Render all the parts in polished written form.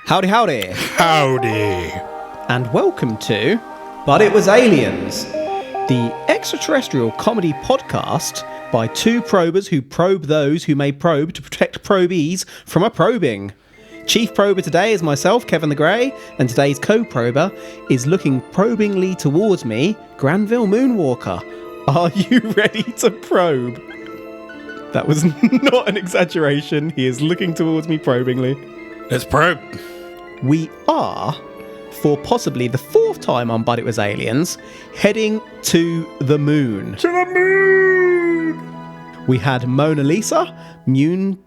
Howdy, howdy. Howdy. And welcome to But It Was Aliens, the extraterrestrial comedy podcast by two probers who probe those who may probe to protect probees from a probing. Chief prober today is myself, Kevin the Grey, and today's co-prober is looking probingly towards me, Granville Moonwalker. Are you ready to probe? That was not an exaggeration. He is looking towards me probingly. Let's probe. We are, for possibly the fourth time on But It Was Aliens, heading to the moon. To the moon! We had Mona Lisa, Moonchild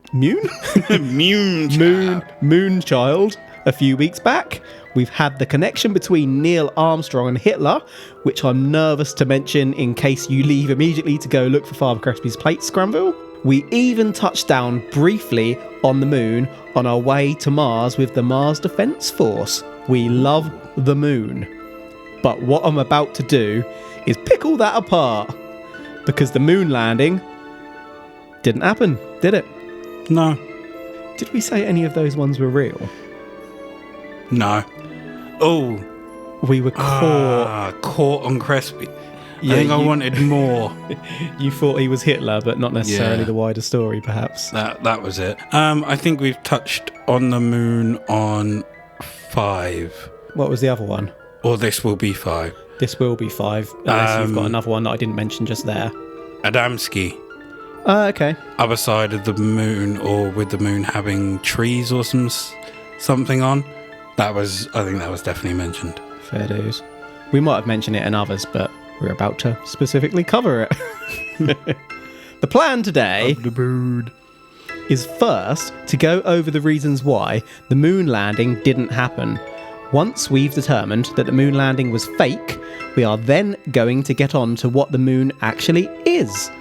a few weeks back. We've had the connection between Neil Armstrong and Hitler, which I'm nervous to mention in case you leave immediately to go look for Father Cresby's plates, Granville. We even touched down briefly on the moon on our way to Mars with the Mars Defence Force. We love the moon. But what I'm about to do is pick all that apart, because the moon landing didn't happen, did it? No. Did we say any of those ones were real? No. Oh. We were caught. Caught on Crespi. Yeah, I think I wanted more. You thought he was Hitler, but not necessarily the wider story, perhaps. That was it. I think we've touched on the moon on 5. What was the other one? Or this will be 5. This will be 5, unless you've got another one that I didn't mention just there. Adamski. Okay. Other side of the moon, or with the moon having trees or something on. I think that was definitely mentioned. Fair dues. We might have mentioned it in others, but we're about to specifically cover it. The plan today is first to go over the reasons why the moon landing didn't happen. Once we've determined that the moon landing was fake, we are then going to get on to what the moon actually is.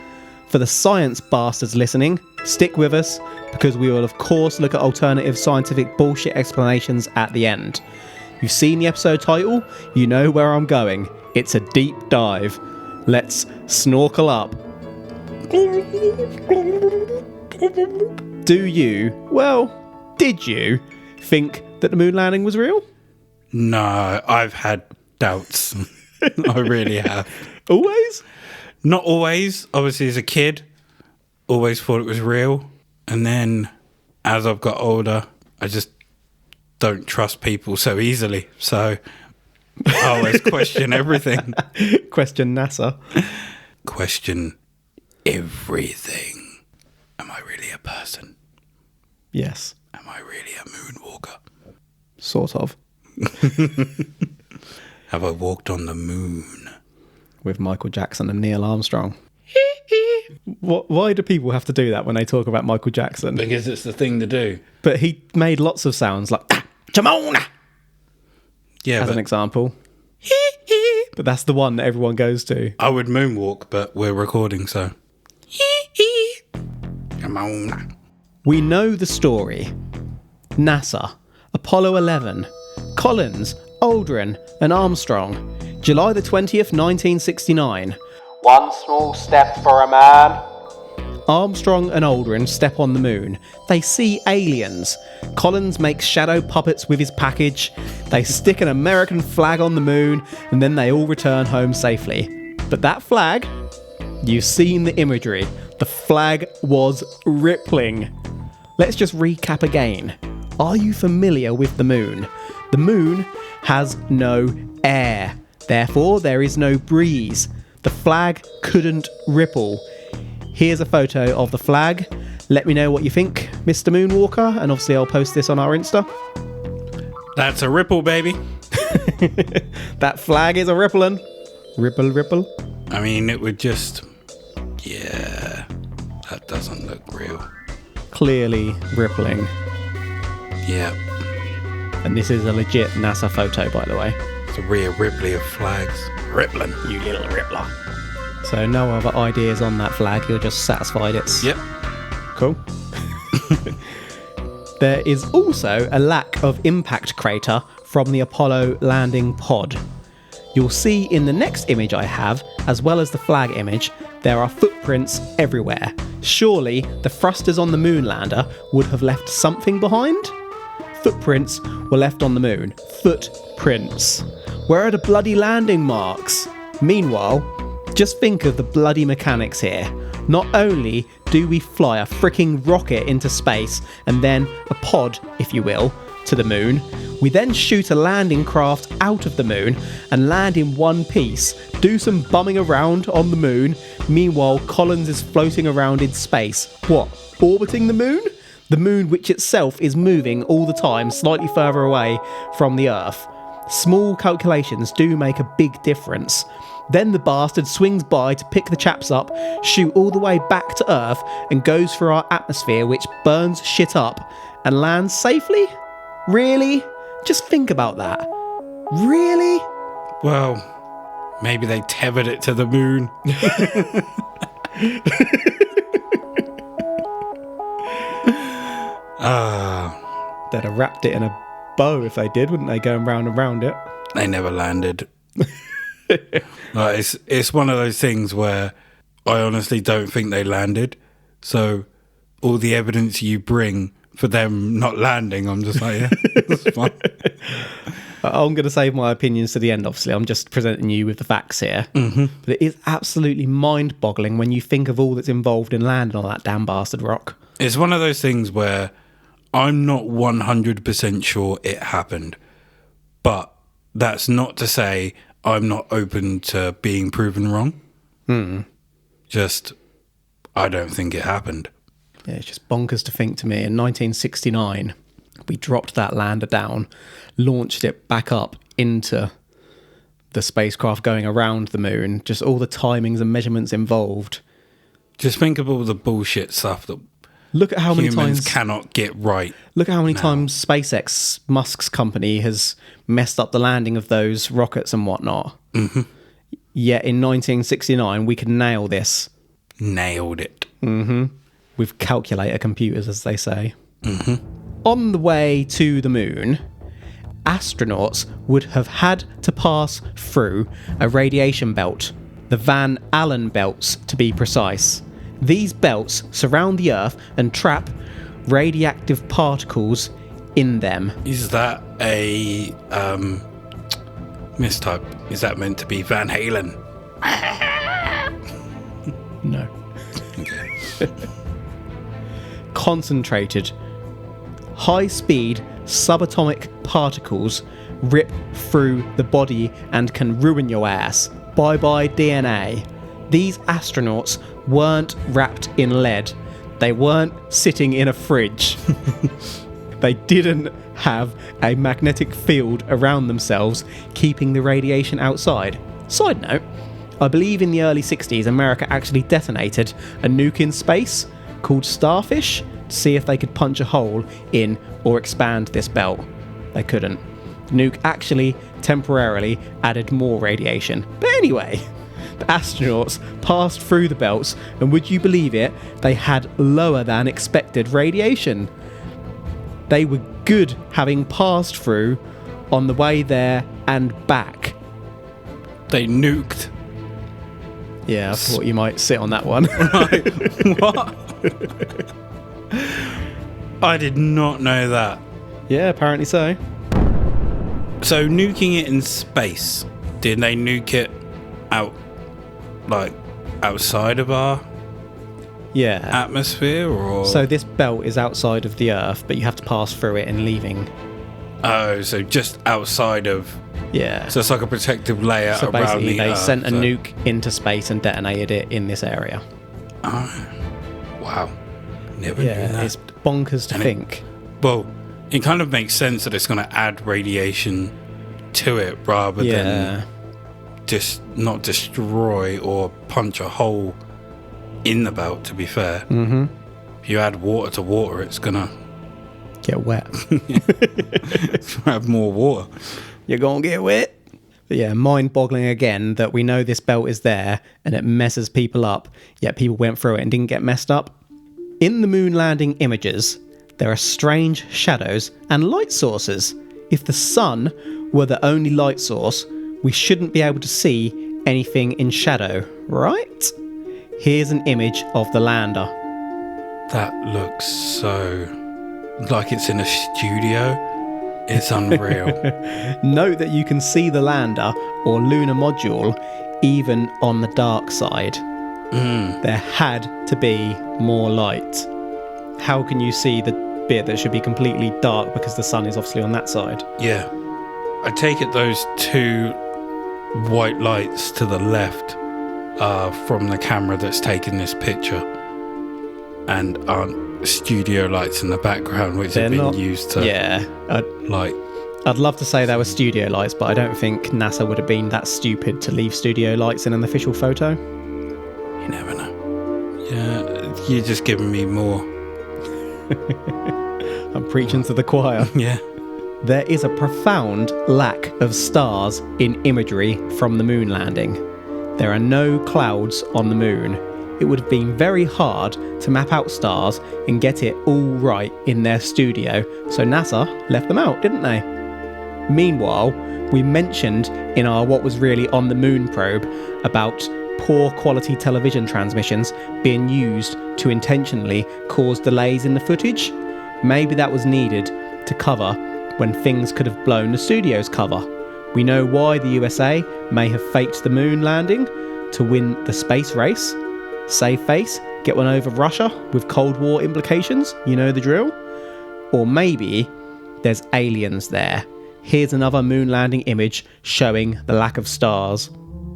For the science bastards listening, stick with us, because we will of course look at alternative scientific bullshit explanations at the end. You've seen the episode title, you know where I'm going. It's a deep dive. Let's snorkel up. Did you think that the moon landing was real? No, I've had doubts. I really have. Always? Not always. Obviously, as a kid, always thought it was real. And then, as I've got older, I just don't trust people so easily. So, I always question everything. Question NASA. Question everything. Am I really a person? Yes. Am I really a moonwalker? Sort of. Have I walked on the moon? With Michael Jackson and Neil Armstrong. Why do people have to do that when they talk about Michael Jackson? Because it's the thing to do. But he made lots of sounds like Jamona, Yeah, as an example. But that's the one that everyone goes to. I would moonwalk, but we're recording, so. Jamona. We know the story. NASA, Apollo 11, Collins, Aldrin and Armstrong, July the 20th, 1969. One small step for a man. Armstrong and Aldrin step on the moon. They see aliens. Collins makes shadow puppets with his package. They stick an American flag on the moon, and then they all return home safely. But that flag, you've seen the imagery. The flag was rippling. Let's just recap again. Are you familiar with the moon? The moon has no air. Therefore, there is no breeze. The flag couldn't ripple. Here's a photo of the flag. Let me know what you think, Mr. Moonwalker, and obviously I'll post this on our Insta. That's a ripple, baby. That flag is a rippling. Ripple, ripple. I mean, it would just... Yeah, that doesn't look real. Clearly rippling. Yeah. And this is a legit NASA photo, by the way. It's a real Ripley of flags. Rippling. You little rippler. So no other ideas on that flag, you're just satisfied it's... Yep. Cool. There is also a lack of impact crater from the Apollo landing pod. You'll see in the next image I have, as well as the flag image, there are footprints everywhere. Surely the thrusters on the moon lander would have left something behind? footprints were left on the moon. Footprints. Where are the bloody landing marks? Meanwhile, just think of the bloody mechanics here. Not only do we fly a freaking rocket into space and then a pod, if you will, to the moon, we then shoot a landing craft out of the moon and land in one piece, do some bumming around on the moon. Meanwhile, Collins is floating around in space. What? Orbiting the moon? The moon, which itself is moving all the time, slightly further away from the Earth. Small calculations do make a big difference. Then the bastard swings by to pick the chaps up, shoot all the way back to Earth, and goes through our atmosphere, which burns shit up, and lands safely? Really? Just think about that. Really? Well, maybe they tethered it to the moon. They'd have wrapped it in a bow if they did, wouldn't they, going round and round it? They never landed. It's one of those things where I honestly don't think they landed. So all the evidence you bring for them not landing, I'm just like, yeah, that's fine. I'm going to save my opinions to the end, obviously. I'm just presenting you with the facts here. Mm-hmm. But it is absolutely mind-boggling when you think of all that's involved in landing on that damn bastard rock. It's one of those things where I'm not 100% sure it happened. But that's not to say I'm not open to being proven wrong. Just, I don't think it happened. Yeah, it's just bonkers to think to me. In 1969, we dropped that lander down, launched it back up into the spacecraft going around the moon. Just all the timings and measurements involved. Just think of all the bullshit stuff that look at how many humans times cannot get right. Look at how many times SpaceX, Musk's company, has messed up the landing of those rockets and whatnot. Mm-hmm. Yet in 1969, we could nail this. Nailed it. Mm-hmm. With calculator computers, as they say. Mm-hmm. On the way to the moon, astronauts would have had to pass through a radiation belt, the Van Allen belts to be precise. These belts surround the Earth and trap radioactive particles in them. Is that a mistype? Is that meant to be Van Halen? No. Okay. Concentrated, high-speed subatomic particles rip through the body and can ruin your ass. Bye-bye DNA. These astronauts weren't wrapped in lead. They weren't sitting in a fridge. They didn't have a magnetic field around themselves keeping the radiation outside. Side note, I believe in the early 60s America actually detonated a nuke in space called Starfish to see if they could punch a hole in or expand this belt. They couldn't. The nuke actually temporarily added more radiation. But anyway, the astronauts passed through the belts, and would you believe it, they had lower than expected radiation. They were good having passed through on the way there and back. They nuked. Yeah, I thought you might sit on that one. What? I did not know that. Yeah, apparently so. So nuking it in space, did they nuke it outside of our atmosphere, or? So this belt is outside of the Earth, but you have to pass through it in leaving. Oh, so just outside of. Yeah. So it's like a protective layer so around the Earth. So basically they sent a nuke into space and detonated it in this area. Oh, wow. Never knew that. It's bonkers to think. It kind of makes sense that it's going to add radiation to it rather than just not destroy or punch a hole in the belt, to be fair. Mm-hmm. If you add water to water, it's going to get wet. It's going to have more water. You're going to get wet. But yeah, mind-boggling again that we know this belt is there and it messes people up, yet people went through it and didn't get messed up. In the moon landing images, there are strange shadows and light sources. If the sun were the only light source, we shouldn't be able to see anything in shadow, right? Here's an image of the lander. That looks so like it's in a studio. It's unreal. Note that you can see the lander or lunar module even on the dark side. There had to be more light. How can you see the bit that should be completely dark because the sun is obviously on that side? Yeah. I take it those two white lights to the left are from the camera that's taking this picture and aren't studio lights in the background which have been used to light. I'd love to say they were studio lights, but I don't think NASA would have been that stupid to leave studio lights in an official photo. You never know. Yeah, you're just giving me more. I'm preaching to the choir. Yeah. There is a profound lack of stars in imagery from the moon landing. There are no clouds on the moon. It would have been very hard to map out stars and get it all right in their studio, so NASA left them out, didn't they? Meanwhile, we mentioned in our What Was Really on the Moon probe about poor quality television transmissions being used to intentionally cause delays in the footage. Maybe that was needed to cover when things could have blown the studio's cover. We know why the USA may have faked the moon landing to win the space race. Save face, get one over Russia with Cold War implications, you know the drill. Or maybe there's aliens there. Here's another moon landing image showing the lack of stars.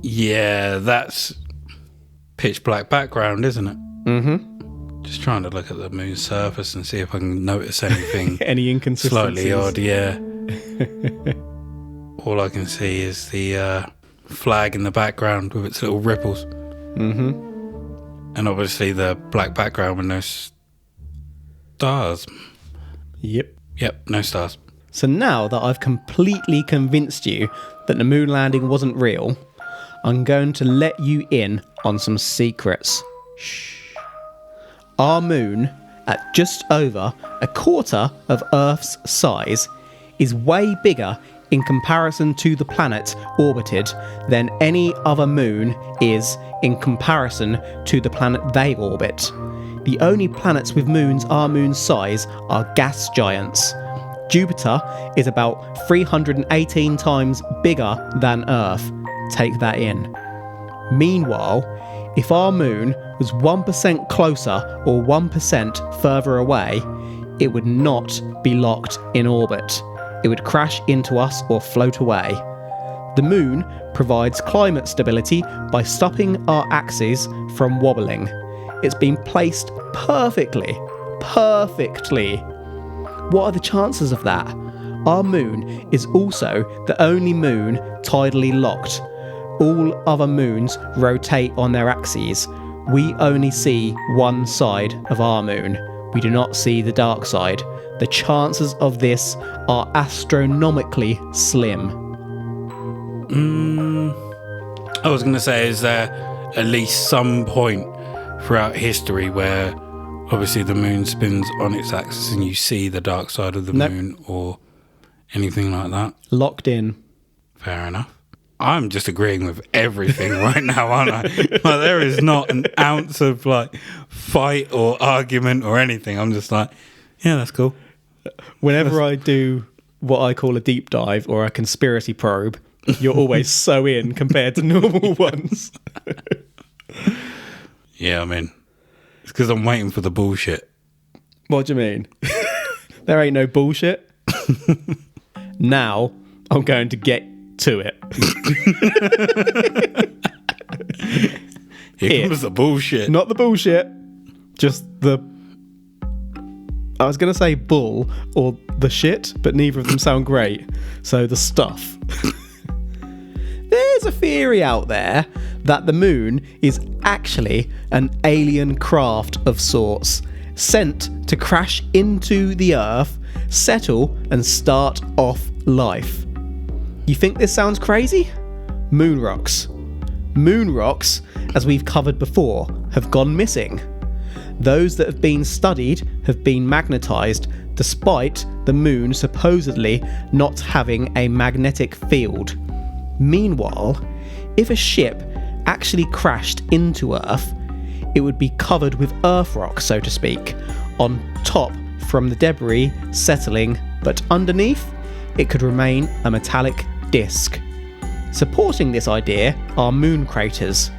Yeah, that's pitch black background, isn't it? Mm-hmm. Just trying to look at the moon's surface and see if I can notice anything any inconsistencies. Slightly odd, yeah. All I can see is the flag in the background with its little ripples. Mm-hmm. And obviously the black background with no stars. Yep, no stars. So now that I've completely convinced you that the moon landing wasn't real, I'm going to let you in on some secrets. Shh. Our moon, at just over a quarter of Earth's size, is way bigger in comparison to the planet orbited than any other moon is in comparison to the planet they orbit. The only planets with moons our moon's size are gas giants. Jupiter is about 318 times bigger than Earth. Take that in. Meanwhile, if our moon was 1% closer or 1% further away, it would not be locked in orbit. It would crash into us or float away. The moon provides climate stability by stopping our axes from wobbling. It's been placed perfectly. What are the chances of that? Our moon is also the only moon tidally locked. All other moons rotate on their axes. We only see one side of our moon. We do not see the dark side. The chances of this are astronomically slim. I was going to say, is there at least some point throughout history where obviously the moon spins on its axis and you see the dark side of the moon or anything like that? Locked in. Fair enough. I'm just agreeing with everything right now, aren't I? Like, there is not an ounce of like fight or argument or anything. I'm just like, yeah, that's cool. Whenever I do what I call a deep dive or a conspiracy probe, you're always so in compared to normal ones. Yeah, I mean, it's because I'm waiting for the bullshit. What do you mean? There ain't no bullshit. Now I'm going to get to it. Here comes the bullshit. Not the bullshit, just the... I was going to say bull or the shit, but neither of them sound great. So the stuff. There's a theory out there that the moon is actually an alien craft of sorts, sent to crash into the Earth, settle and start off life. You think this sounds crazy? Moon rocks. Moon rocks, as we've covered before, have gone missing. Those that have been studied have been magnetised, despite the moon supposedly not having a magnetic field. Meanwhile, if a ship actually crashed into Earth, it would be covered with Earth rock, so to speak, on top from the debris settling, but underneath, it could remain a metallic disk. Supporting this idea are moon craters.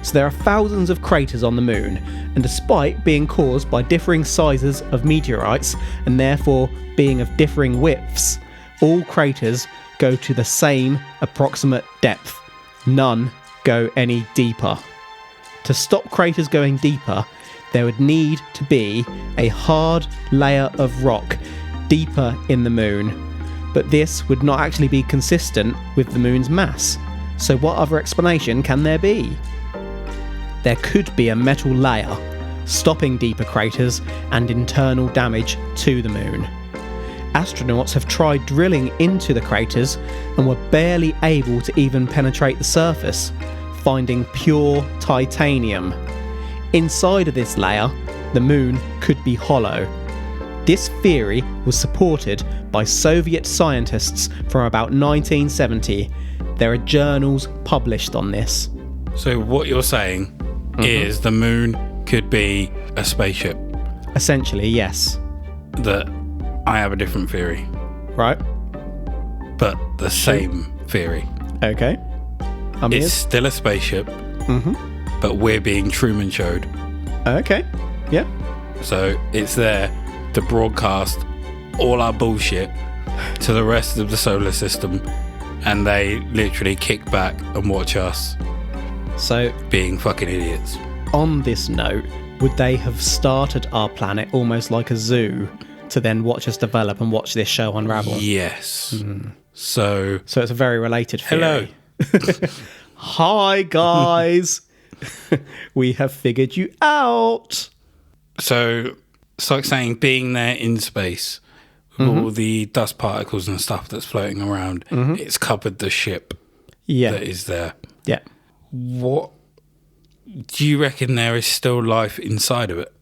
So there are thousands of craters on the moon, and despite being caused by differing sizes of meteorites and therefore being of differing widths, all craters go to the same approximate depth. None go any deeper. To stop craters going deeper, there would need to be a hard layer of rock deeper in the moon, but this would not actually be consistent with the moon's mass. So what other explanation can there be? There could be a metal layer stopping deeper craters and internal damage to the moon. Astronauts have tried drilling into the craters and were barely able to even penetrate the surface, finding pure titanium. Inside of this layer, the moon could be hollow. This theory was supported by Soviet scientists from about 1970. There are journals published on this. So what you're saying is the moon could be a spaceship? Essentially, yes. That I have a different theory. Right. But the same theory. Okay. It's still a spaceship, but we're being Truman showed. Okay. Yeah. So it's there to broadcast all our bullshit to the rest of the solar system, and they literally kick back and watch us So being fucking idiots. on this note, would they have started our planet almost like a zoo to then watch us develop and watch this show unravel? Yes. So So it's a very related theory. hello. Hi, guys. We have figured you out. So it's like saying being there in space with all the dust particles and stuff that's floating around, it's covered the ship Yeah. that is there. Yeah. What do you reckon there is still life inside of it?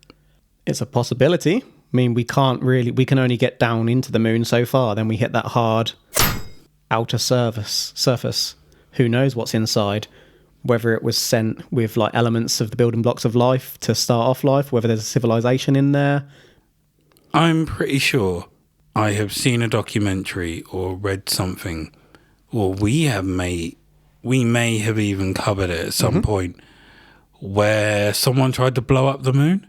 It's a possibility. I mean, we can only get down into the moon so far, then we hit that hard outer surface. Who knows what's inside? Whether it was sent with like elements of the building blocks of life to start off life, whether there's a civilization in there. I'm pretty sure I have seen a documentary or read something, or we may have even covered it at some point, where someone tried to blow up the moon.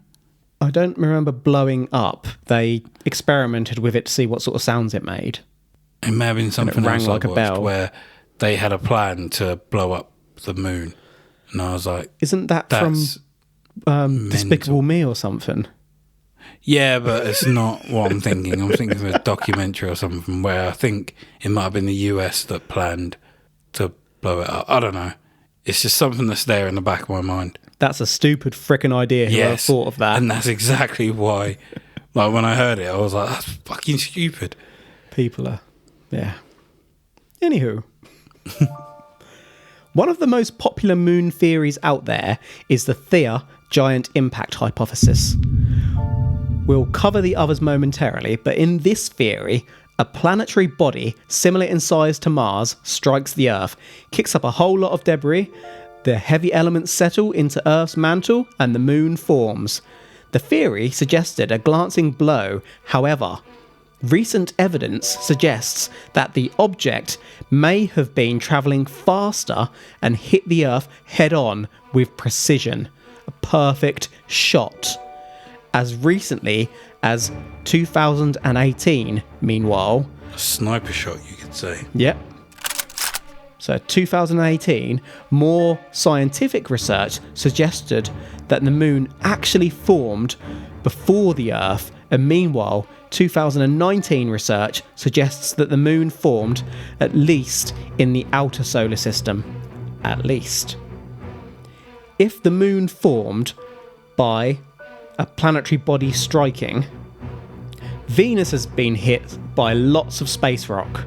I don't remember blowing up. They experimented with it to see what sort of sounds it made. It may have been something rang else like I a watched bell. where they had a plan to blow up the moon, and I was like, Isn't that "That's from Despicable Me or something? yeah," but it's not what I'm thinking. I'm thinking of a documentary or something where I think it might have been the US that planned to blow it up. I don't know. It's just something that's there in the back of my mind. That's a stupid frickin' idea. Whoever thought of that. And that's exactly why. Like when I heard it, I was like, "That's fucking stupid." People are, yeah. Anywho. One of the most popular moon theories out there is the Theia giant impact hypothesis. We'll cover the others momentarily, but in this theory, a planetary body similar in size to Mars strikes the Earth, kicks up a whole lot of debris, the heavy elements settle into Earth's mantle, and the moon forms. The theory suggested a glancing blow, however, recent evidence suggests that the object may have been travelling faster and hit the Earth head-on with precision. A perfect shot. As recently as 2018, meanwhile... A sniper shot, you could say. Yep. So 2018, more scientific research suggested that the moon actually formed before the Earth, and meanwhile 2019 research suggests that the moon formed at least in the outer solar system. At least. If the moon formed by a planetary body striking, Venus has been hit by lots of space rock.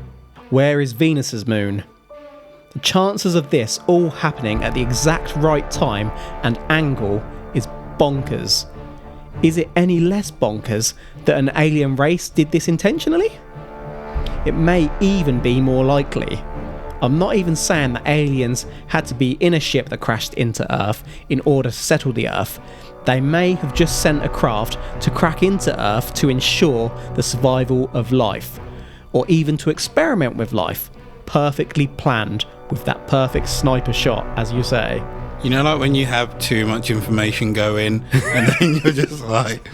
Where is Venus's moon? The chances of this all happening at the exact right time and angle is bonkers. Is it any less bonkers that an alien race did this intentionally? It may even be more likely. I'm not even saying that aliens had to be in a ship that crashed into Earth in order to settle the Earth. They may have just sent a craft to crack into Earth to ensure the survival of life. or even to experiment with life, perfectly planned with that perfect sniper shot, as you say. You know, like when you have too much information go in and then you're just like...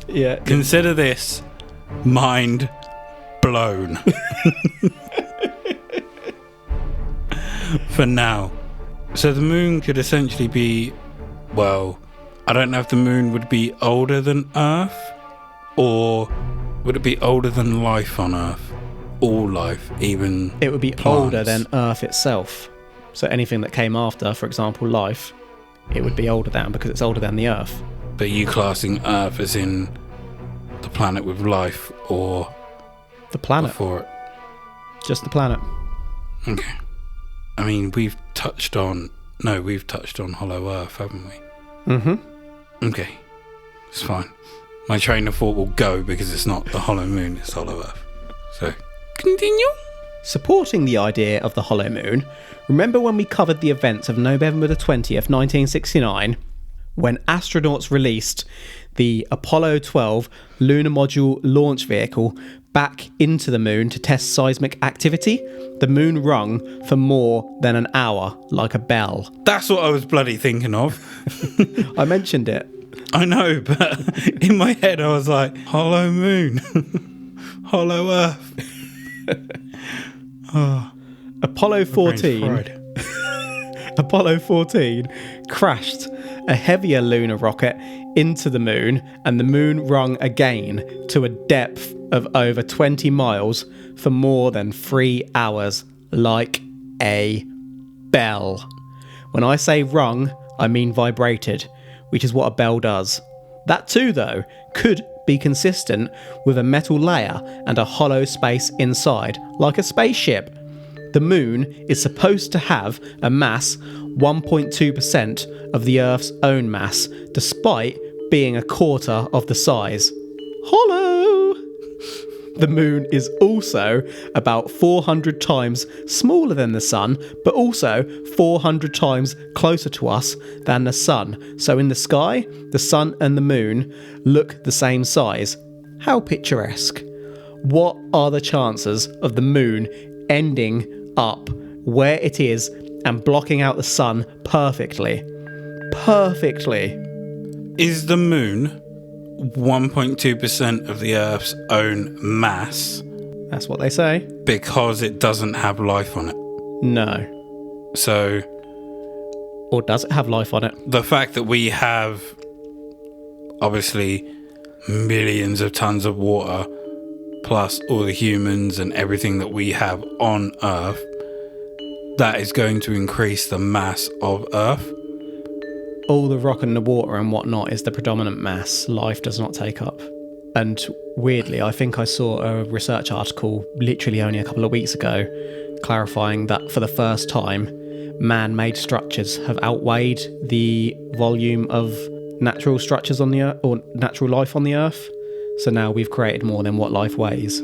Yeah. Consider this mind blown. For now. So the moon could essentially be, well, I don't know if the moon would be older than Earth, or would it be older than life on Earth? All life, even It would be plants. older than Earth itself. So anything that came after, for example, life, it would be older than, because it's older than the Earth. But you classing Earth as in the planet with life, or The planet. before it? Just the planet. Okay. I mean, we've touched on Hollow Earth, haven't we? Mm-hmm. Okay. It's fine. My train of thought will go because it's not the Hollow Moon, it's Hollow Earth. So, continue. Supporting the idea of the hollow moon, remember when we covered the events of November the 20th, 1969, when astronauts released the Apollo 12 lunar module launch vehicle back into the moon to test seismic activity? The moon rung for more than an hour like a bell. That's what I was bloody thinking of. I mentioned it. I know, but in my head I was like, Hollow Moon. Hollow Earth. Apollo 14 Apollo 14 crashed a heavier lunar rocket into the moon, and the moon rung again to a depth of over 20 miles for more than 3 hours like a bell. When I say rung, I mean vibrated, which is what a bell does. That too, though, could be consistent with a metal layer and a hollow space inside, like a spaceship. The moon is supposed to have a mass 1.2% of the Earth's own mass, despite being a quarter of the size. Hollow! The moon is also about 400 times smaller than the sun, but also 400 times closer to us than the sun. So in the sky, the sun and the moon look the same size. How picturesque. What are the chances of the moon ending up where it is and blocking out the sun perfectly? Perfectly. Is the moon 1.2% of the Earth's own mass That's what they say. because it doesn't have life on it? No. So Or does it have life on it? the fact that we have obviously millions of tons of water plus all the humans and everything that we have on Earth, that is going to increase the mass of Earth. All the rock and the water and whatnot is the predominant mass life does not take up. And weirdly, I think I saw a research article literally only a couple of weeks ago clarifying that for the first time, man-made structures have outweighed the volume of natural structures on the Earth, or natural life on the Earth. So now we've created more than what life weighs.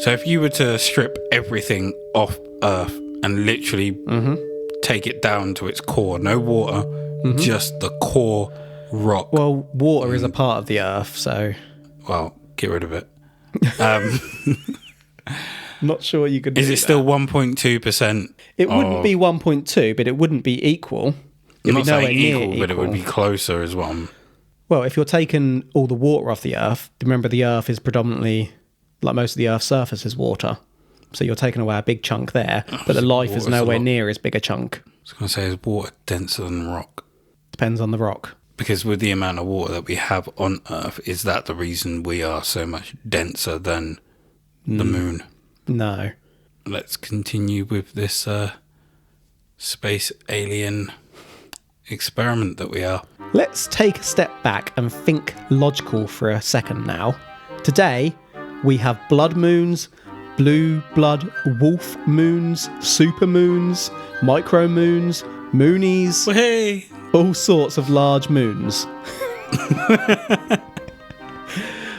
So if you were to strip everything off Earth and literally take it down to its core, no water, just the core rock. Well, water is a part of the Earth, so Well, get rid of it. not sure you could. Is do it still that. 1.2%? It wouldn't be 1.2, but it wouldn't be equal. I'm It'd not be nowhere saying near equal, but it would be closer as well. Well, if you're taking all the water off the Earth, remember the Earth is predominantly, like most of the Earth's surface is water. So you're taking away a big chunk there, but the life is water's a nowhere lot. near as big a chunk. I was going to say, is water denser than rock? Depends on the rock. Because with the amount of water that we have on Earth, is that the reason we are so much denser than the moon? No. Let's continue with this space alien experiment that we are. Let's take a step back and think logical for a second now. Today, we have blood moons, blue blood wolf moons, super moons, micro moons, moonies, Hey! all sorts of large moons.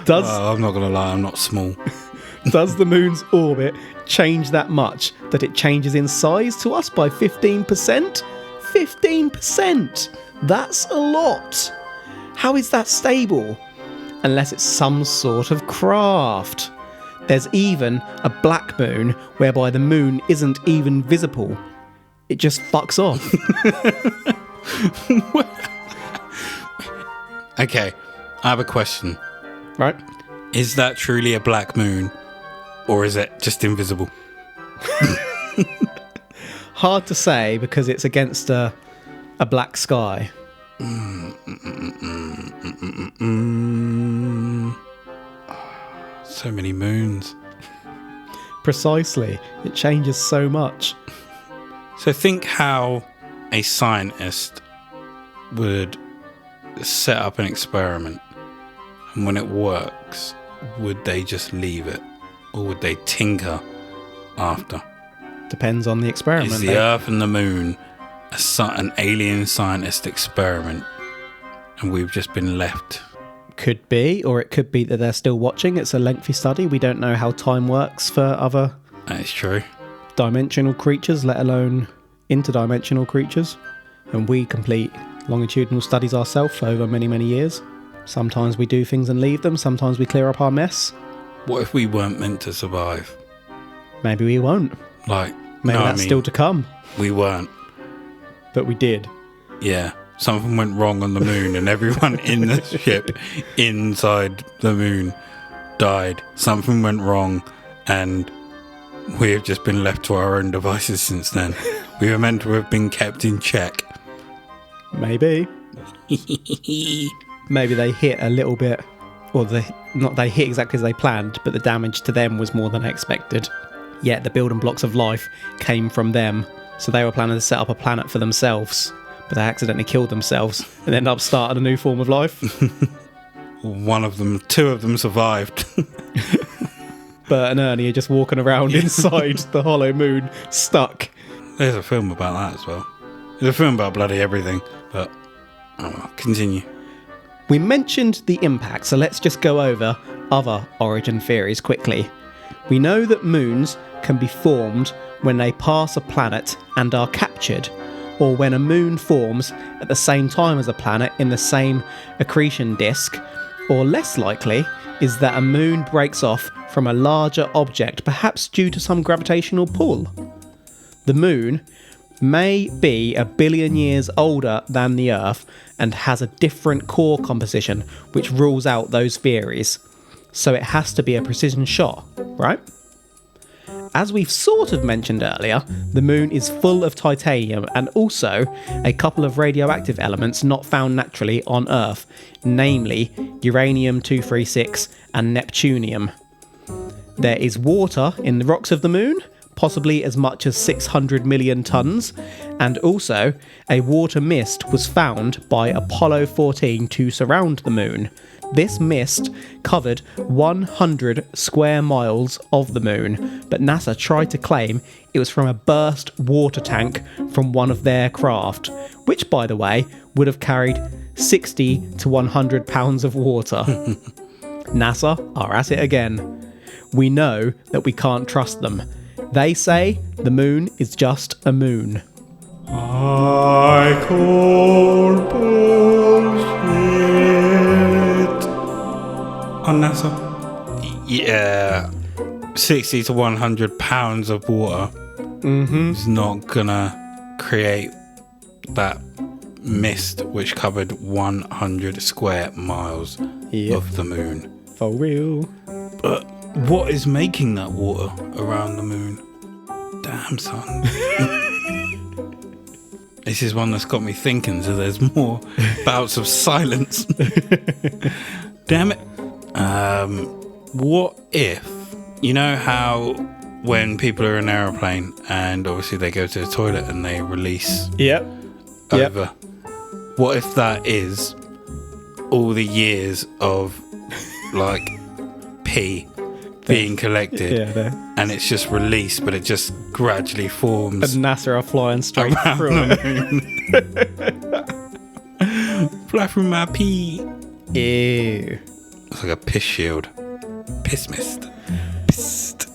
I'm not going to lie, I'm not small. Does the moon's orbit change that much that it changes in size to us by 15%? 15%! That's a lot! How is that stable? Unless it's some sort of craft. There's even a black moon whereby the moon isn't even visible. It just fucks off. Okay, I have a question. Right? Is that truly a black moon, or is it just invisible? Hard to say because it's against a black sky. So many moons. Precisely. It changes so much. So think how a scientist would set up an experiment, and when it works, would they just leave it, or would they tinker after? Depends on the experiment. Is the Earth and the Moon an alien scientist experiment, and we've just been left? Could be, or it could be that they're still watching. It's a lengthy study. We don't know how time works for other That is true. dimensional creatures, let alone interdimensional creatures. And we complete longitudinal studies ourselves over many, many years. Sometimes we do things and leave them. Sometimes we clear up our mess. What if we weren't meant to survive? Maybe we won't. Like, Maybe that's still to come. We weren't. But we did. Yeah. Something went wrong on the moon, and everyone in the ship inside the moon died. Something went wrong, and we have just been left to our own devices since then. We were meant to have been kept in check. Maybe. Maybe they hit a little bit, or they hit exactly as they planned, but the damage to them was more than expected. Yet the building blocks of life came from them, so they were planning to set up a planet for themselves, but they accidentally killed themselves and ended up starting a new form of life. Two of them survived. Bert and Ernie are just walking around inside the hollow moon, stuck. There's a film about that as well. There's a film about bloody everything, but continue. We mentioned the impact, so let's just go over other origin theories quickly. We know that moons can be formed when they pass a planet and are captured, or when a moon forms at the same time as a planet in the same accretion disk, or less likely is that a moon breaks off from a larger object, perhaps due to some gravitational pull. The moon may be 1 billion years older than the Earth and has a different core composition, which rules out those theories. So it has to be a precision shot, right? As we've sort of mentioned earlier, the moon is full of titanium and also a couple of radioactive elements not found naturally on Earth, namely uranium-236 and neptunium. There is water in the rocks of the moon, possibly as much as 600 million tons, and also a water mist was found by Apollo 14 to surround the moon. This mist covered 100 square miles of the moon, but NASA tried to claim it was from a burst water tank from one of their craft, which, by the way, would have carried 60 to 100 pounds of water. NASA are at it again. We know that we can't trust them. They say the moon is just a moon. I call bullshit. On NASA? Yeah. 60 to 100 pounds of water is not gonna create that mist which covered 100 square miles of the moon. For real. But what is making that water around the moon? Damn, son. This is one that's got me thinking, so there's more bouts of silence. Damn it. What if, you know how when people are in an aeroplane and obviously they go to the toilet and they release over. What if that is all the years of like pee being collected and it's just released, but it just gradually forms. And NASA are flying straight through it. Fly through my pee. Ew. It's like a piss shield. Piss mist. Psst.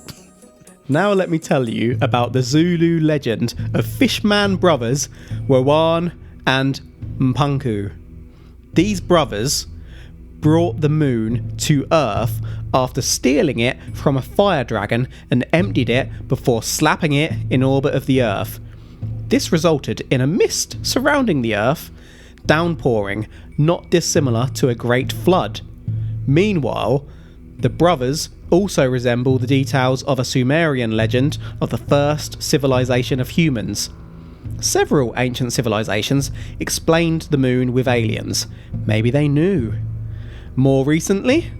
Now let me tell you about the Zulu legend of Fishman brothers, Wawan and Mpanku. These brothers brought the moon to Earth after stealing it from a fire dragon and emptied it before slapping it in orbit of the Earth. This resulted in a mist surrounding the Earth, downpouring not dissimilar to a great flood. Meanwhile, the brothers also resemble the details of a Sumerian legend of the first civilization of humans. Several ancient civilizations explained the moon with aliens. Maybe they knew. More recently,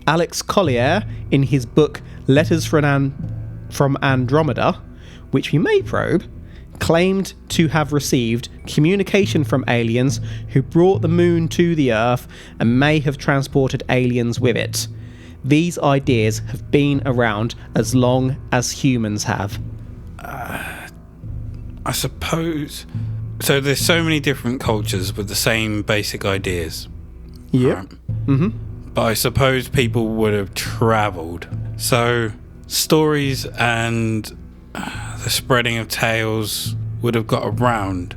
Alex Collier, in his book Letters from Andromeda, which we may probe, claimed to have received communication from aliens who brought the moon to the Earth and may have transported aliens with it. These ideas have been around as long as humans have. I suppose. So there's so many different cultures with the same basic ideas. Yeah. Right? But I suppose people would have travelled. So stories and the spreading of tales would have got around.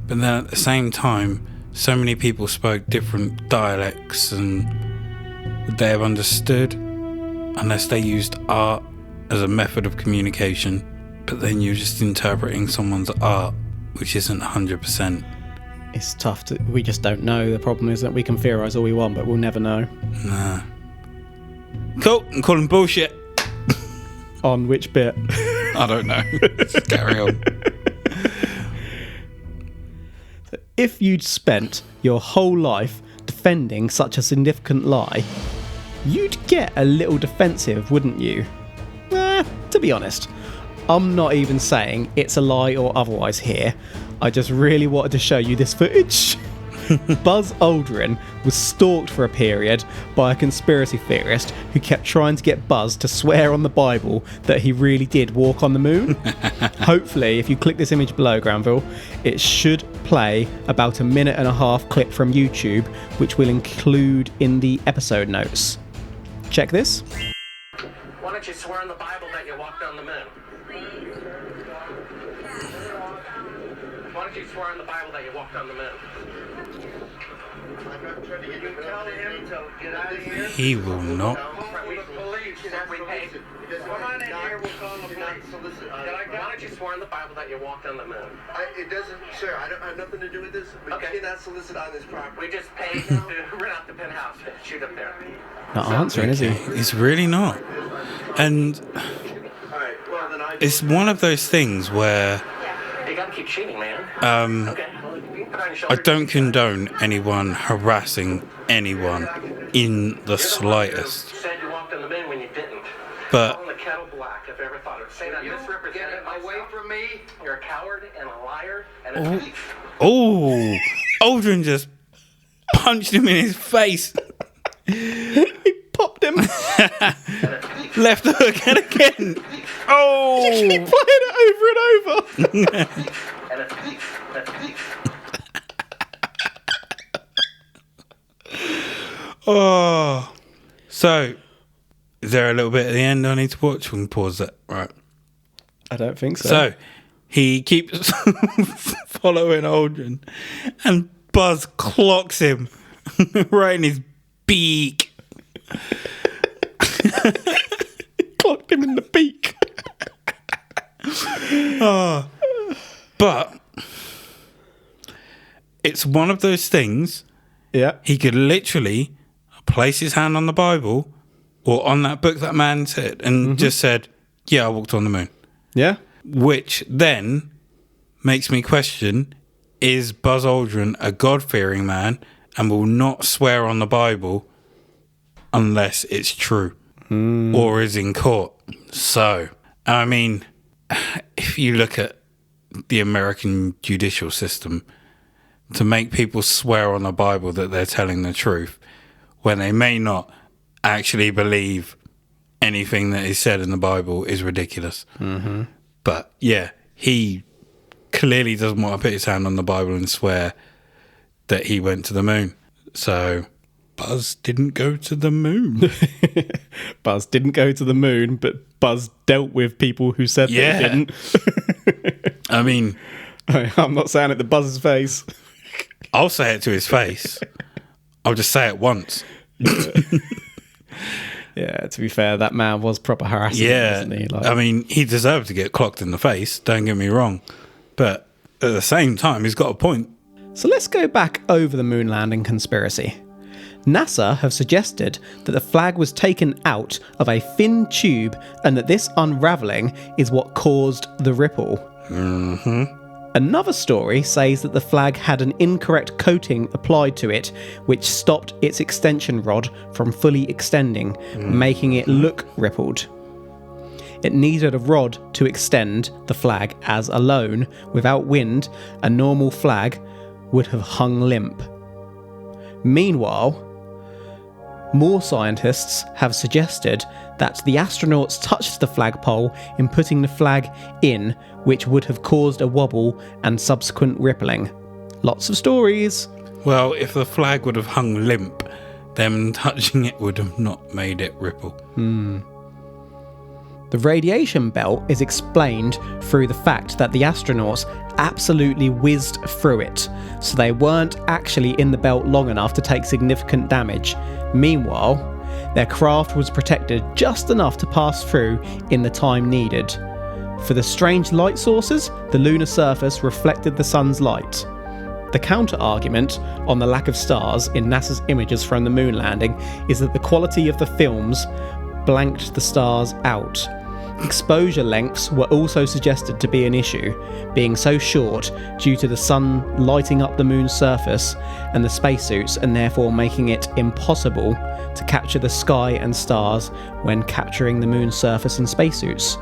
But then at the same time, so many people spoke different dialects, and would they have understood unless they used art as a method of communication? But then you're just interpreting someone's art, which isn't 100%. It's tough to... We just don't know. The problem is that we can theorise all we want, but we'll never know. Nah. Cool, I'm calling bullshit. On which bit? I don't know. Just carry on. If you'd spent your whole life defending such a significant lie, you'd get a little defensive, wouldn't you? To be honest, I'm not even saying it's a lie or otherwise here. I just really wanted to show you this footage. Buzz Aldrin was stalked for a period by a conspiracy theorist who kept trying to get Buzz to swear on the Bible that he really did walk on the moon. Hopefully, if you click this image below, Granville, it should play about a 1.5-minute clip from YouTube, which we'll include in the episode notes. Check this. Why don't you swear on the Bible that you walked on the moon? Why don't you swear on the Bible that you walked on the moon? He will not. Why don't you swear on the Bible that you walked on the moon? It doesn't, sir. I don't have nothing to do with this. We cannot solicit on this property. We just paid to rent out the penthouse. Shoot up there. Not answering, is he? It's really not. And All right. Well, then it's one of those things where You gotta keep cheating, man. Okay. Well, you can put on your I shoulder. don't condone anyone harassing anyone in the slightest. You said you walked on the moon when you didn't. But Calling the kettle black if ever thought it. Say that misrepresented myself. away from me. You're a coward and a liar and a thief. oh, Aldrin just punched him in his face. He popped him. Left hook and again. Oh, Keep playing it over and over. And a thief. A thief. oh. So, is there a little bit at the end I need to watch? We can pause that. Right. I don't think so. So, he keeps following Aldrin, and Buzz clocks him right in his beak. Clocked him in the beak. But it's one of those things. Yeah. He could literally place his hand on the Bible or on that book that man said and just said, yeah, I walked on the moon. Yeah. Which then makes me question, is Buzz Aldrin a God-fearing man and will not swear on the Bible unless it's true or is in court? So, I mean, if you look at the American judicial system, to make people swear on the Bible that they're telling the truth when they may not actually believe anything that is said in the Bible is ridiculous. Mm-hmm. But yeah, he clearly doesn't want to put his hand on the Bible and swear that he went to the moon. So Buzz didn't go to the moon. Buzz didn't go to the moon, but Buzz dealt with people who said Yeah. they didn't. I mean, I'm not saying it to Buzz's face. I'll say it to his face. I'll just say it once. Yeah, to be fair, that man was proper harassing, wasn't he? I mean, he deserved to get clocked in the face, don't get me wrong. But at the same time, he's got a point. So let's go back over the moon landing conspiracy. NASA have suggested that the flag was taken out of a thin tube and that this unravelling is what caused the ripple. Another story says that the flag had an incorrect coating applied to it, which stopped its extension rod from fully extending, making it look rippled. It needed a rod to extend the flag, as alone, without wind, a normal flag would have hung limp. Meanwhile, more scientists have suggested that the astronauts touched the flagpole in putting the flag in, which would have caused a wobble and subsequent rippling. Lots of stories. Well, if the flag would have hung limp, them touching it would have not made it ripple. The radiation belt is explained through the fact that the astronauts absolutely whizzed through it, so they weren't actually in the belt long enough to take significant damage. Meanwhile, their craft was protected just enough to pass through in the time needed. For the strange light sources, the lunar surface reflected the sun's light. The counter-argument on the lack of stars in NASA's images from the moon landing is that the quality of the films blanked the stars out. Exposure lengths were also suggested to be an issue, being so short due to the sun lighting up the moon's surface and the spacesuits, and therefore making it impossible to capture the sky and stars when capturing the moon's surface in spacesuits.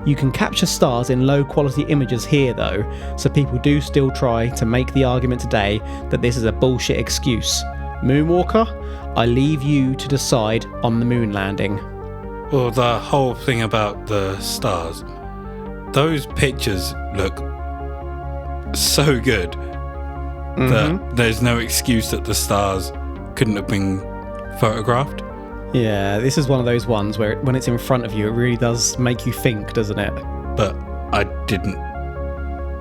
You can capture stars in low quality images here though, so people do still try to make the argument today that this is a bullshit excuse. Moonwalker, I leave you to decide on the moon landing. Well, the whole thing about the stars, those pictures look so good that there's no excuse that the stars couldn't have been photographed. Yeah, this is one of those ones where when it's in front of you, it really does make you think, doesn't it? But I didn't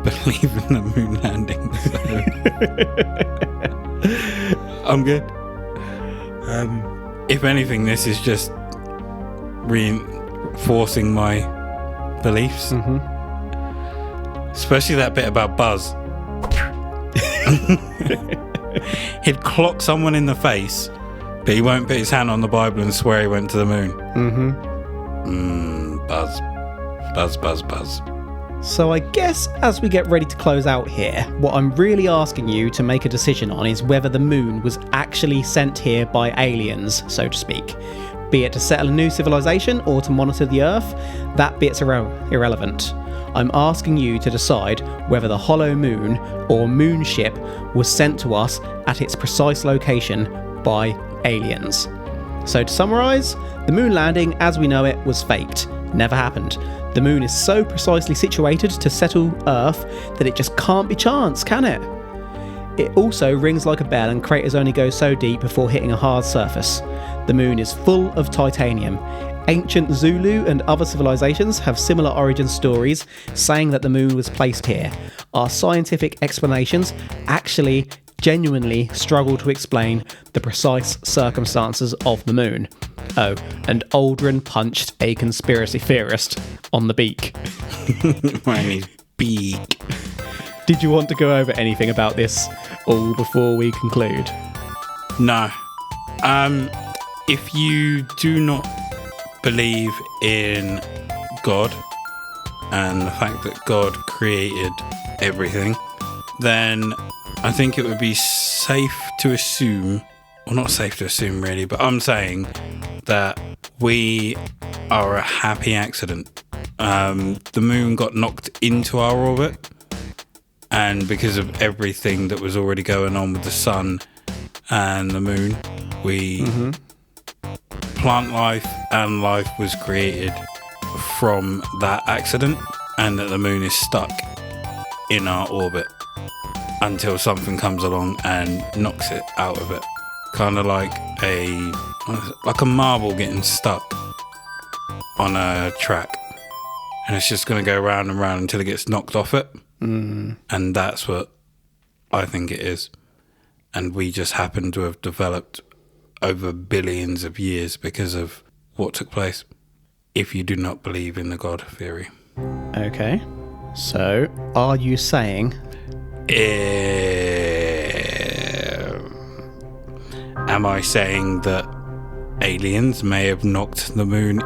believe in the moon landing, so I'm good. If anything, this is just reinforcing my beliefs. Especially that bit about Buzz. He'd clock someone in the face, but he won't put his hand on the Bible and swear he went to the moon. Buzz. Buzz, buzz, buzz. So I guess as we get ready to close out here, what I'm really asking you to make a decision on is whether the moon was actually sent here by aliens, so to speak. Be it to settle a new civilization or to monitor the Earth, that bit's irrelevant. I'm asking you to decide whether the hollow moon or moon ship was sent to us at its precise location by aliens. So to summarise, the moon landing as we know it was faked. Never happened. The moon is so precisely situated to settle Earth that it just can't be chance, can it? It also rings like a bell and craters only go so deep before hitting a hard surface. The moon is full of titanium. Ancient Zulu and other civilizations have similar origin stories saying that the moon was placed here. Our scientific explanations actually genuinely struggle to explain the precise circumstances of the moon. Oh, and Aldrin punched a conspiracy theorist on the beak. On his beak. Did you want to go over anything about this all before we conclude? No. If you do not believe in God and the fact that God created everything, then I think it would be safe to assume, well, not safe to assume really, but I'm saying that we are a happy accident. The moon got knocked into our orbit, and because of everything that was already going on with the sun and the moon, plant life and life was created from that accident, and that the moon is stuck in our orbit until something comes along and knocks it out of it. Kind of like a marble getting stuck on a track, and it's just going to go round and round until it gets knocked off it. And that's what I think it is. And we just happen to have developed over billions of years because of what took place, if you do not believe in the God theory. Okay. So, are you saying... Am I saying that aliens may have knocked the moon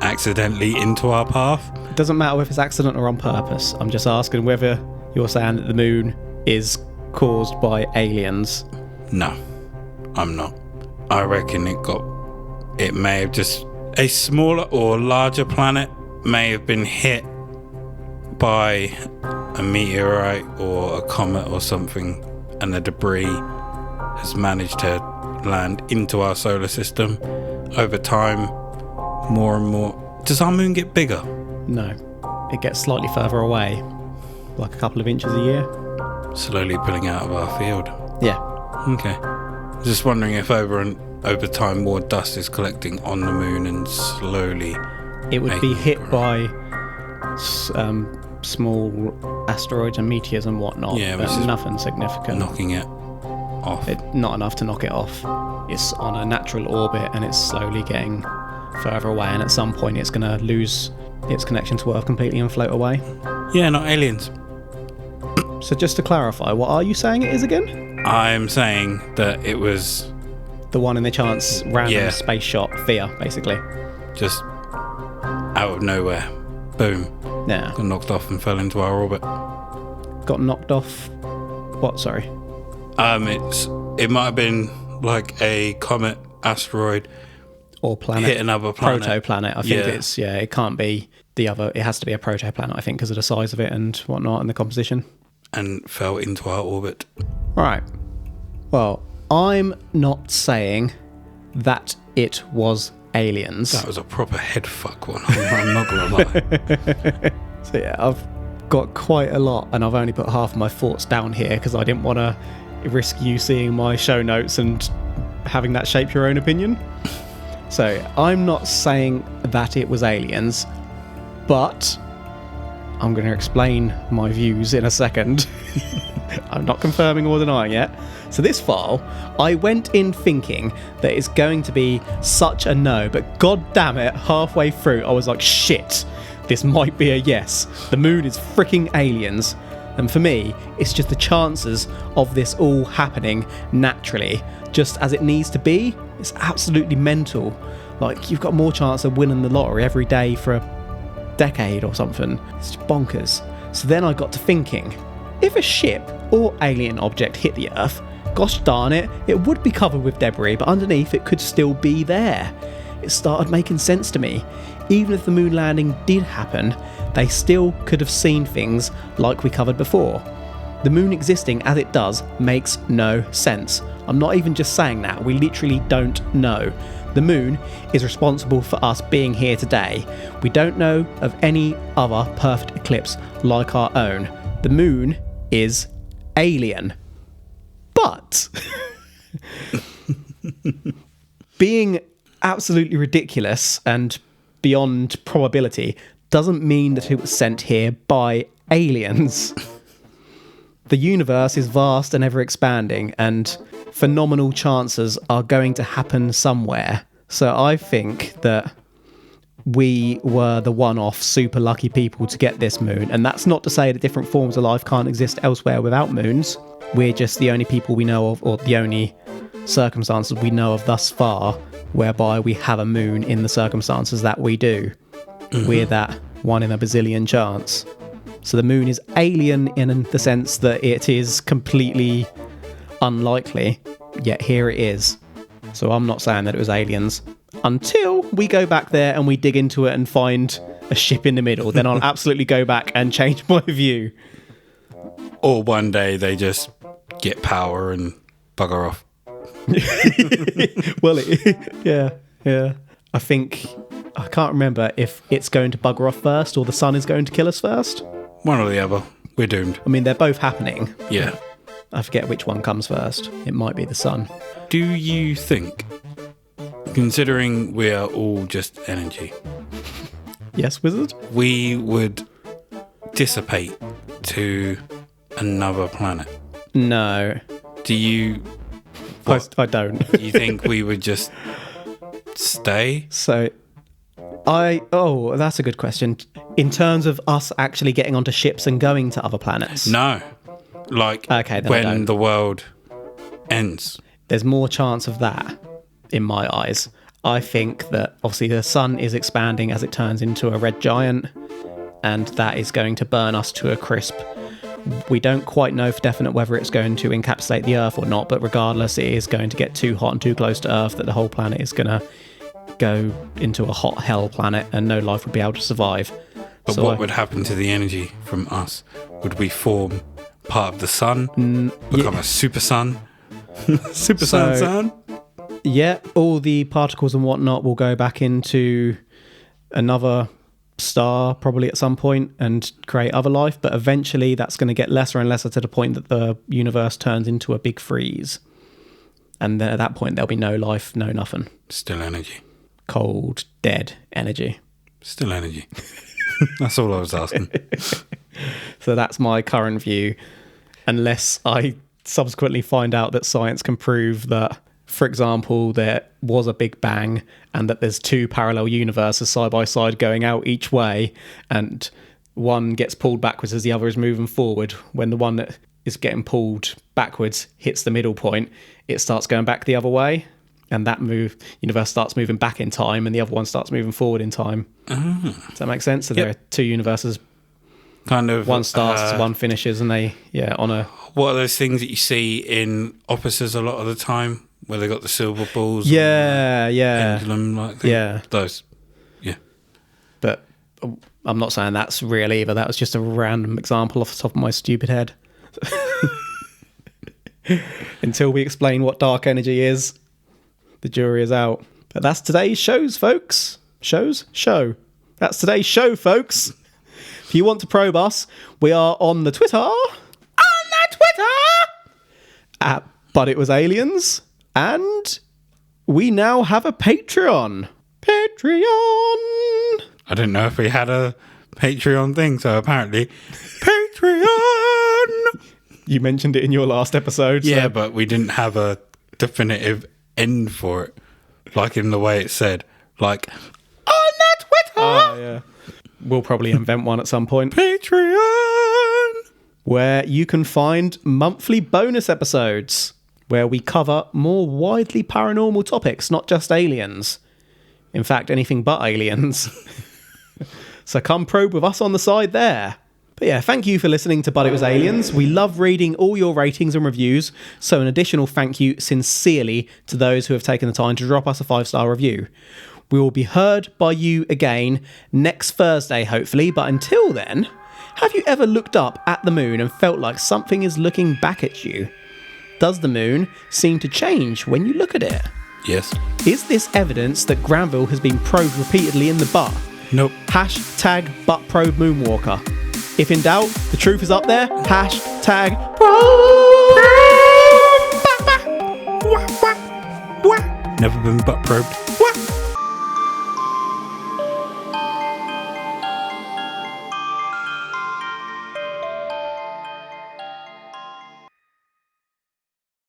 accidentally into our path? It doesn't matter if it's accident or on purpose. I'm just asking whether you're saying that the moon is caused by aliens. No, I'm not. I reckon it may have just... A smaller or larger planet may have been hit by a meteorite or a comet or something, and the debris has managed to land into our solar system. Over time, more and more... Does our moon get bigger? No. It gets slightly further away, like a couple of inches a year. Slowly pulling out of our field. Yeah. Okay. Just wondering if over time more dust is collecting on the moon and slowly... It would be hit by small asteroids and meteors and whatnot, Yeah, but which is nothing significant. knocking it off. Not enough to knock it off. It's on a natural orbit and it's slowly getting further away, and at some point it's going to lose its connection to Earth completely and float away. Yeah, not aliens. So just to clarify, what are you saying it is again? I'm saying that it was The one in the chance random space shot fear, basically. just out of nowhere. Boom. Yeah. Got knocked off and fell into our orbit. Got knocked off. What? Sorry. It might have been like a comet, asteroid, Or planet. hit another planet. Protoplanet. I think it can't be the other. It has to be a protoplanet, I think, because of the size of it and whatnot and the composition. And fell into our orbit. Right. Well, I'm not saying that it was aliens. That was a proper headfuck one. I'm not gonna lie. So yeah, I've got quite a lot, and I've only put half of my thoughts down here because I didn't want to risk you seeing my show notes and having that shape your own opinion. So I'm not saying that it was aliens, but I'm going to explain my views in a second. I'm not confirming or denying yet. So this file, I went in thinking that it's going to be such a no, but god damn it, halfway through I was like, shit, this might be a yes. The moon is freaking aliens. And for me, it's just the chances of this all happening naturally, just as it needs to be. It's absolutely mental. Like, you've got more chance of winning the lottery every day for a decade or something. It's just bonkers. So then I got to thinking, if a ship or alien object hit the Earth, gosh darn it, it would be covered with debris, but underneath it could still be there. It started making sense to me. Even if the moon landing did happen, they still could have seen things like we covered before. The moon existing as it does makes no sense. I'm not even just saying that, we literally don't know. The moon is responsible for us being here today. We don't know of any other perfect eclipse like our own. The moon is alien. But being absolutely ridiculous and beyond probability doesn't mean that it was sent here by aliens. The universe is vast and ever expanding, and phenomenal chances are going to happen somewhere. So I think that we were the one-off super lucky people to get this moon, and that's not to say that different forms of life can't exist elsewhere without moons. We're just the only people we know of, or the only circumstances we know of thus far whereby we have a moon in the circumstances that we do. Mm-hmm. We're that one in a bazillion chance. So the moon is alien in the sense that it is completely unlikely, yet here it is. So I'm not saying that it was aliens until we go back there and we dig into it and find a ship in the middle. Then I'll absolutely go back and change my view. Or one day they just get power and bugger off. Well, yeah. I can't remember if it's going to bugger off first or the sun is going to kill us first. One or the other. We're doomed. I mean, they're both happening. Yeah. I forget which one comes first. It might be the sun. Do you think, considering we are all just energy, yes, wizard, we would dissipate to another planet? No. Do you... I don't. You think we would just stay? So, that's a good question. In terms of us actually getting onto ships and going to other planets, No. Like, Okay, then I when don't. the world ends. there's more chance of that in my eyes. I think that obviously the sun is expanding as it turns into a red giant, and that is going to burn us to a crisp. We don't quite know for definite whether it's going to encapsulate the Earth or not, but regardless, it is going to get too hot and too close to Earth that the whole planet is going to go into a hot hell planet and no life would be able to survive. But So what would happen to the energy from us? Would we form part of the sun? Become a super sun? Super sun? Yeah, all the particles and whatnot will go back into another star probably at some point and create other life, but eventually that's going to get lesser and lesser to the point that the universe turns into a big freeze. And then at that point there'll be no life, no nothing. Still energy. Cold, dead energy. Still energy. That's all I was asking. So that's my current view, unless I subsequently find out that science can prove that, for example, there was a Big Bang and that there's two parallel universes side by side going out each way, and one gets pulled backwards as the other is moving forward. When the one that is getting pulled backwards hits the middle point, it starts going back the other way, and that universe starts moving back in time, and the other one starts moving forward in time. Does that make sense? So there are two universes. Kind of. One starts, one finishes, and they, on a... What are those things that you see in offices a lot of the time, where they got the silver balls? Yeah. Pendulum like thing? Yeah. Those. Yeah. But I'm not saying that's real either. That was just a random example off the top of my stupid head. Until we explain what dark energy is, the jury is out. But that's today's shows, folks. Show. That's today's show, folks. If you want to probe us, we are on the Twitter. At But It Was Aliens. And we now have a Patreon. I didn't know if we had a Patreon thing, so apparently Patreon. You mentioned it in your last episode. Yeah, so. but we didn't have a definitive end for it, like in the way it said, like on that Twitter. Oh, yeah. We'll probably invent one at some point. Patreon, where you can find monthly bonus episodes where we cover more widely paranormal topics, not just aliens. In fact, anything but aliens. So come probe with us on the side there. But yeah, thank you for listening to But It Was Aliens. We love reading all your ratings and reviews, so an additional thank you sincerely to those who have taken the time to drop us a 5-star review. We will be heard by you again next Thursday, hopefully, but until then, have you ever looked up at the moon and felt like something is looking back at you? Does the moon seem to change when you look at it? yes, Is this evidence that Granville has been probed repeatedly in the butt? nope. Hashtag butt probe moonwalker. If in doubt, the truth is up there. Hashtag probe. Never been butt probed.